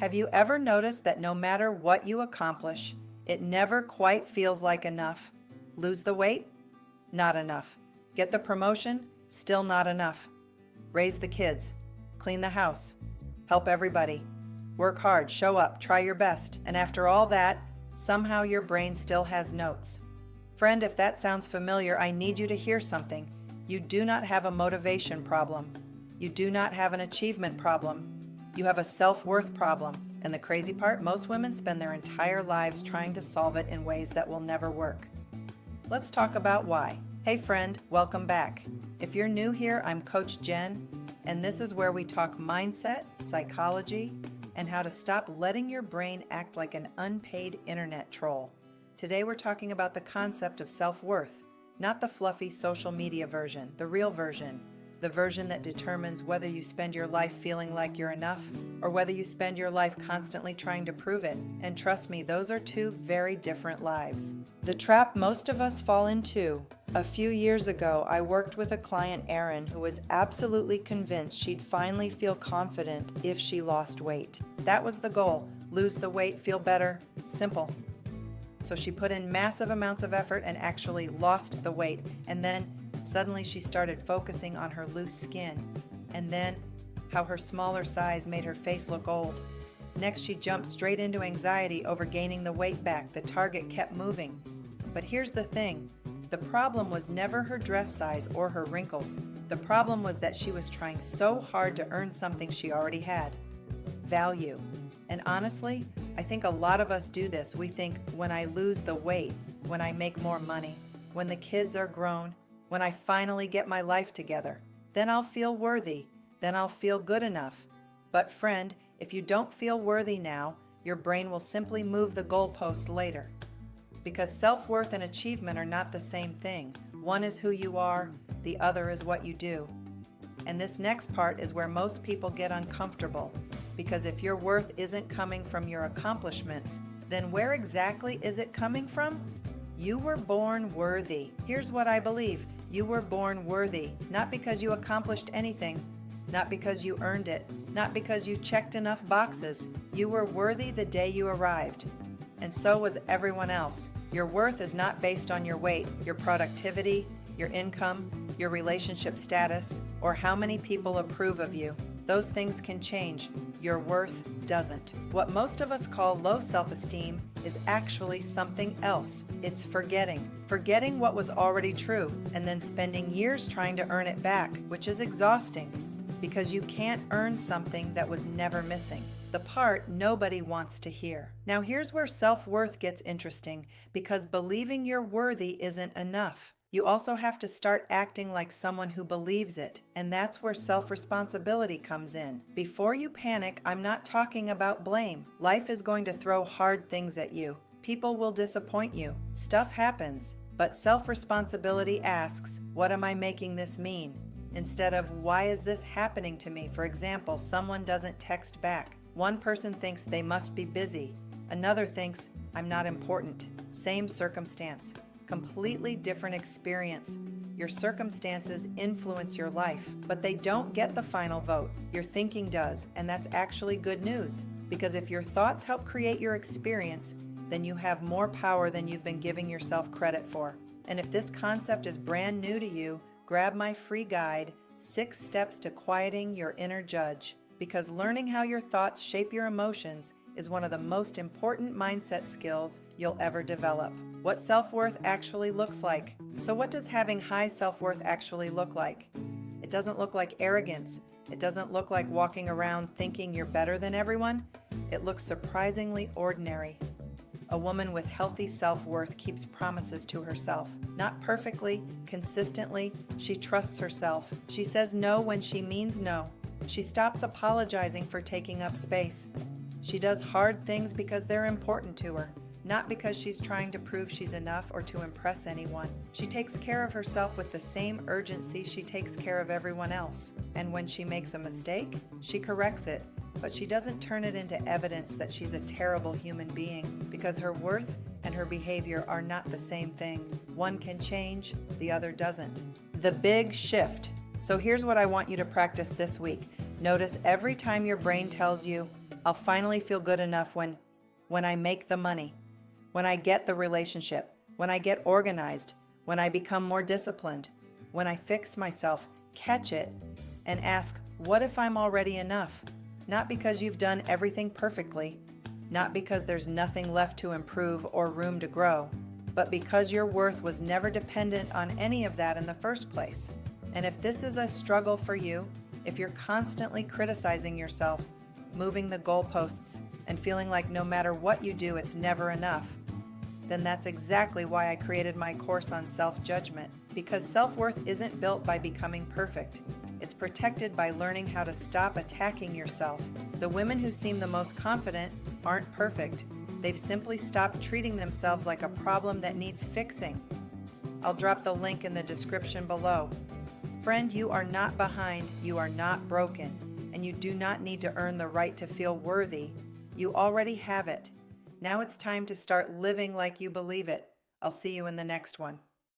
Have you ever noticed that no matter what you accomplish, it never quite feels like enough? Lose the weight? Not enough. Get the promotion? Still not enough. Raise the kids. Clean the house. Help everybody. Work hard, show up, try your best. And after all that, somehow your brain still has notes. Friend, if that sounds familiar, I need you to hear something. You do not have a motivation problem. You do not have an achievement problem. You have a self-worth problem. And the crazy part, most women spend their entire lives trying to solve it in ways that will never work. Let's talk about why. Hey friend, welcome back. If you're new here, I'm Coach Jen, and this is where we talk mindset, psychology, and how to stop letting your brain act like an unpaid internet troll. Today we're talking about the concept of self-worth, not the fluffy social media version, the real version, the version that determines whether you spend your life feeling like you're enough or whether you spend your life constantly trying to prove it. And trust me, those are two very different lives. The trap most of us fall into. A few years ago, I worked with a client, Erin, who was absolutely convinced she'd finally feel confident if she lost weight. That was the goal. Lose the weight, feel better. Simple. So she put in massive amounts of effort and actually lost the weight. And then suddenly she started focusing on her loose skin. And then how her smaller size made her face look old. Next, she jumped straight into anxiety over gaining the weight back. The target kept moving. But here's the thing. The problem was never her dress size or her wrinkles. The problem was that she was trying so hard to earn something she already had. Value. And honestly, I think a lot of us do this. We think, when I lose the weight, when I make more money, when the kids are grown, when I finally get my life together, then I'll feel worthy, then I'll feel good enough. But friend, if you don't feel worthy now, your brain will simply move the goalpost later. Because self-worth and achievement are not the same thing. One is who you are, the other is what you do. And this next part is where most people get uncomfortable, because if your worth isn't coming from your accomplishments, then where exactly is it coming from? You were born worthy. Here's what I believe. You were born worthy, not because you accomplished anything, not because you earned it, not because you checked enough boxes. You were worthy the day you arrived. And so was everyone else. Your worth is not based on your weight, your productivity, your income, your relationship status, or how many people approve of you. Those things can change. Your worth doesn't. What most of us call low self-esteem is actually something else. It's forgetting. Forgetting what was already true and then spending years trying to earn it back, which is exhausting because you can't earn something that was never missing. The part nobody wants to hear. Now here's where self-worth gets interesting, because believing you're worthy isn't enough. You also have to start acting like someone who believes it, and that's where self-responsibility comes in. Before you panic, I'm not talking about blame. Life is going to throw hard things at you. People will disappoint you. Stuff happens. But self-responsibility asks, what am I making this mean? Instead of, why is this happening to me? For example, someone doesn't text back. One person thinks they must be busy. Another thinks, I'm not important. Same circumstance. Completely different experience. Your circumstances influence your life, but they don't get the final vote. Your thinking does, and that's actually good news. Because if your thoughts help create your experience, then you have more power than you've been giving yourself credit for. And if this concept is brand new to you, grab my free guide, 6 Steps to Quieting Your Inner Judge. Because learning how your thoughts shape your emotions is one of the most important mindset skills you'll ever develop. What self-worth actually looks like. So what does having high self-worth actually look like? It doesn't look like arrogance. It doesn't look like walking around thinking you're better than everyone. It looks surprisingly ordinary. A woman with healthy self-worth keeps promises to herself. Not perfectly, consistently, she trusts herself. She says no when she means no. She stops apologizing for taking up space. She does hard things because they're important to her, not because she's trying to prove she's enough or to impress anyone. She takes care of herself with the same urgency she takes care of everyone else. And when she makes a mistake, she corrects it, but she doesn't turn it into evidence that she's a terrible human being, because her worth and her behavior are not the same thing. One can change, the other doesn't. The big shift. So here's what I want you to practice this week. Notice every time your brain tells you, I'll finally feel good enough when I make the money, when I get the relationship, when I get organized, when I become more disciplined, when I fix myself, catch it, and ask, what if I'm already enough? Not because you've done everything perfectly, not because there's nothing left to improve or room to grow, but because your worth was never dependent on any of that in the first place. And if this is a struggle for you, if you're constantly criticizing yourself, moving the goalposts, and feeling like no matter what you do, it's never enough, then that's exactly why I created my course on self-judgment. Because self-worth isn't built by becoming perfect. It's protected by learning how to stop attacking yourself. The women who seem the most confident aren't perfect. They've simply stopped treating themselves like a problem that needs fixing. I'll drop the link in the description below. Friend, you are not behind, you are not broken, and you do not need to earn the right to feel worthy. You already have it. Now it's time to start living like you believe it. I'll see you in the next one.